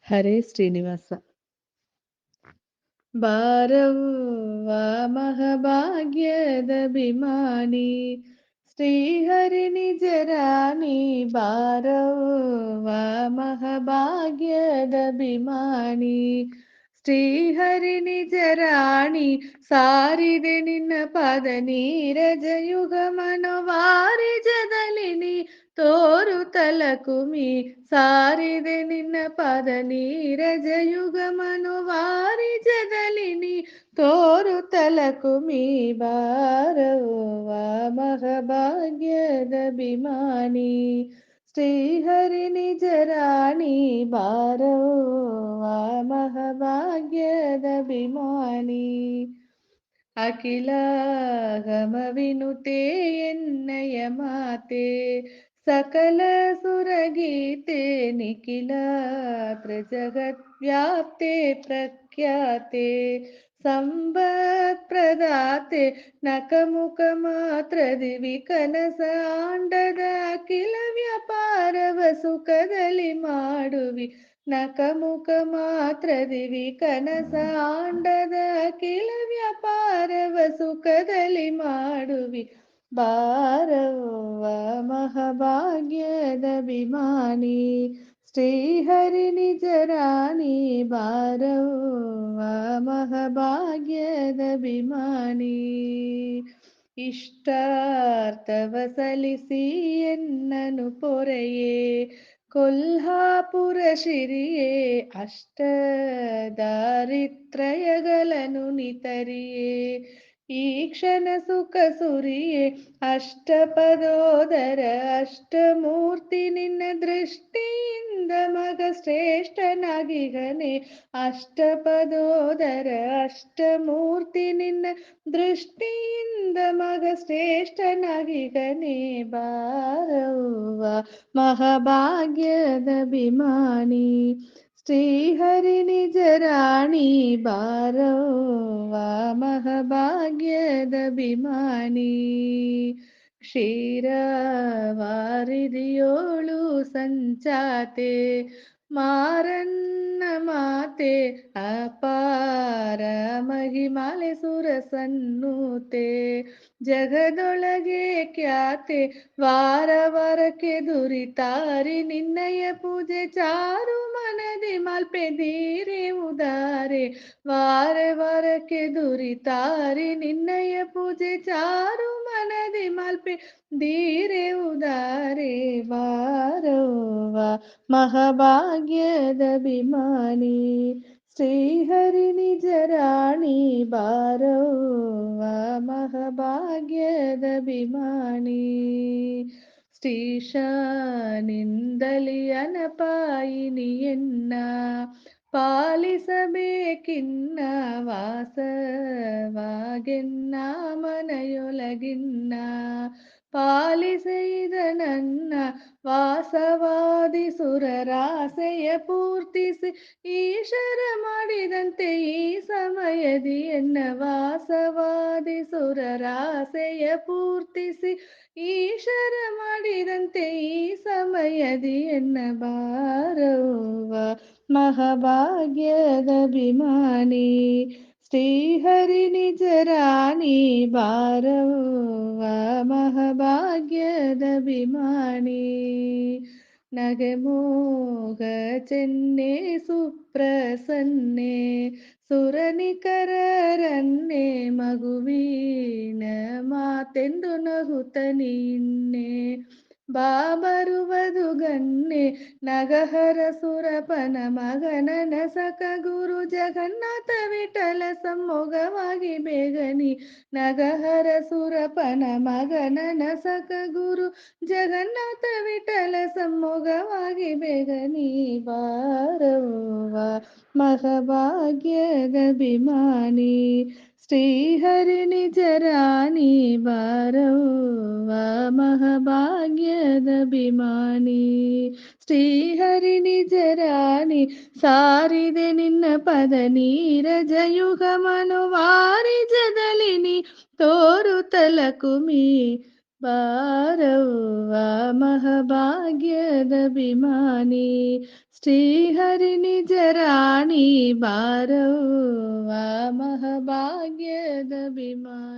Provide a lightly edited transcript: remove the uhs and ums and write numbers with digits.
ಹರೇ ಶ್ರೀನಿವಾಸ. ಬಾರವ್ವ ಮಹಾಭಾಗ್ಯದ ಅಭಿಮಾನಿ, ಶ್ರೀಹರಿ ನಿಜರಾಣಿ. ಬಾರವ್ವ ಮಹಾಭಾಗ್ಯದ ಅಭಿಮಾನಿ, ಶ್ರೀಹರಿ ನಿಜರಾಣಿ. ಸಾರಿದೆ ನಿನ್ನ ಪದ ನೀರಜಯುಗ ಮನೋವಾರಿಜದಲ್ಲಿ ನೀ ತೋರು ತಲಕುಮಿ. ಸಾರಿದೆ ನಿನ್ನ ಪದ ನೀರಜಯುಗ ಮನೋವಾರಿಜದಲ್ಲಿ ನೀ ತೋರು ತಲಕುಮಿ. ಬಾರವ್ವ ಮಹಾಭಾಗ್ಯದ ಅಭಿಮಾನಿ, ಶ್ರೀಹರಿ ನಿಜರಾಣಿ. ಬಾರವ್ವ ಮಹಾಭಾಗ್ಯದ ಅಭಿಮಾನಿ, ಅಖಿಲ ಗಮವಿನುತೆ ಎನ್ನಯ ಮಾತೆ, ಸಕಲ ಸುರಗೀತೆ ನಿಖಿಲ ಪ್ರಜಗದ್ವ್ಯಾಪ್ತೆ ಪ್ರಖ್ಯಾತೆ. ಸಂಪತ್ ಪ್ರದಾತೆ ನಖಮುಖ ಮಾತ್ರ ದಿವಿ ಕನಸ ಆಂಡದ, ಅಖಿಲ ವ್ಯಾಪಾರವ ಸುಖದಲ್ಲಿ ಮಾಡುವಿ. ನಖಮುಖ ಮಾತ್ರ ದಿವಿ ಕನಸ ಆಂಡದ, ಅಖಿಲ ವ್ಯಾಪಾರವ ಸುಖದಲ್ಲಿ ಮಾಡುವಿ. ಬಾರವ್ವ ಮಹಾಭಾಗ್ಯದ ಅಭಿಮಾನಿ, ಶ್ರೀಹರಿ ನಿಜರಾಣಿ. ಬಾರವ್ವ ಮಹಾಭಾಗ್ಯದ ಅಭಿಮಾನಿ, ಇಷ್ಟಾರ್ಥವ ಸಲಿಸಿ ಎನ್ನನು ಪೊರೆಯೇ, ಕೊಲ್ಹಾಪುರ ಶಿರಿಯೇ. ಅಷ್ಟ ದಾರಿತ್ರಯಗಳನ್ನು ನಿತರಿಯೇ, ಈ ಕ್ಷಣ ಸುಖ ಸುರಿಯೇ. ಅಷ್ಟಪದೋದರ ಅಷ್ಟಮೂರ್ತಿ ನಿನ್ನ ದೃಷ್ಟಿಯಿಂದ ಮಗ ಶ್ರೇಷ್ಠನಾಗಿಗನೆ. ಅಷ್ಟಪದೋದರ ಅಷ್ಟಮೂರ್ತಿ ನಿನ್ನ ದೃಷ್ಟಿಯಿಂದ ಮಗ ಶ್ರೇಷ್ಠನಾಗಿಗನೆ. ಬಾರವ್ವ ಮಹಾಭಾಗ್ಯದ ಅಭಿಮಾನಿ, ಶ್ರೀಹರಿ ನಿಜರಾಣಿ. ಬಾರವ್ವ ಮಹಾಭಾಗ್ಯದ ಅಭಿಮಾನಿ, ಕ್ಷೀರವಾರಿದಿಯೋಳು ಸಂಚಾತೆ, ಮಾರನ್ನ ಮಾತೆ. ಅಪಾರ ಮಹಿಮಾಲೆ ಸುರಸನ್ನೂತೆ, ಜಗದೊಳಗೆ ಖ್ಯಾತೆ. ವಾರ ವಾರಕ್ಕೆ ದುರಿತಾರಿ ನಿನ್ನಯ ಪೂಜೆ, ಚಾರು ಮನದಿ ಮಲ್ಪೆ ಧೀರೆ ಉದಾರೆ. ವಾರ ವಾರಕ್ಕೆ ದುರಿತಾರಿ ನಿನ್ನಯ ಪೂಜೆ, ಚಾರು ಮನದಿ ಮಲ್ಪೆ ಧೀರೆ ಉದಾರೆ. ಬಾರವ್ವ ಮಹಾಭಾಗ್ಯದ ಅಭಿಮಾನಿ, ಶ್ರೀಹರಿ ನಿಜರಾಣಿ. ಬಾರವ್ವ ಮಹಾಭಾಗ್ಯದ ಅಭಿಮಾನಿ, ಶ್ರೀಶನಿಂದಲಿ ಅನಪಾಯಿನಿಯನ್ನ ಪಾಲಿಸಬೇಕಿನ್ನ. ವಾಸವಾಗೆನ್ನ ಮನೆಯೊಳಗಿನ್ನ ಪಾಲಿಸಿದ ನನ್ನ, ವಾಸವಾದಿ ಸುರರಾಸೆಯ ಪೂರ್ತಿಸಿ ಈಶರ ಮಾಡಿದಂತೆ ಈ ಸಮಯದಿ ಎನ್ನ. ವಾಸವಾದಿ ಸುರರಾಸೆಯ ಪೂರ್ತಿಸಿ ಈಶರ ಮಾಡಿದಂತೆ ಈ ಸಮಯದಿ ಎನ್ನ. ಬಾರವ್ವ ಮಹಾಭಾಗ್ಯದ ಅಭಿಮಾನಿ, ಶ್ರೀಹರಿ ನಿಜರಾಣಿ. ಬಾರವ್ವ ಮಹಾಭಾಗ್ಯದ ಅಭಿಮಾನಿ, ನಗೆಮೋಗ ಚೆನ್ನೆ ಸುಪ್ರಸನ್ನೆ, ಸುರನಿಕರನ್ನೇ ಮಗುವಿನ ಮಾತೆಂದು ನಗುತ್ತ ನಿನ್ನೆ. ಬಾಬರುವುದು ಗನ್ನೆ ನಗಹರ ಸುರಪನ ಮಗನನ ಸಕ ಗುರು, ಜಗನ್ನಾಥ ವಿಠಲ ಸಮ್ಮೋಗವಾಗಿ ಬೇಗನಿ. ನಗಹರ ಸುರಪನ ಮಗನನ ಸಕ ಗುರು, ಜಗನ್ನಾಥ ವಿಠಲ ಸಮ್ಮೋಗವಾಗಿ ಬೇಗನಿ. ಬಾರವ್ವ ಮಹಾಭಾಗ್ಯದ ಅಭಿಮಾನಿ, ಶ್ರೀಹರಿ ನಿಜರಾಣಿ. ಬಾರವ್ವ ಮಹಾಭಾಗ್ಯದ ಅಭಿಮಾನಿ, ಶ್ರೀಹರಿ ನಿಜರಾಣಿ. ಸಾರಿದೆ ನಿನ್ನ ಪದ ನೀರಜಯುಗ ಮನೋವಾರಿಜದಲ್ಲಿ ನೀ ತೋರು ತಲಕುಮಿ. ಬಾರವ್ವ ಮಹಭಾಗ್ಯದ ಅಭಿಮಾನಿ, ಶ್ರೀಹರಿ ನಿಜ ರಾಣಿ ಬಾರವ್ವ ಮಹಭಾಗ್ಯದ ಅಭಿಮಾನಿ.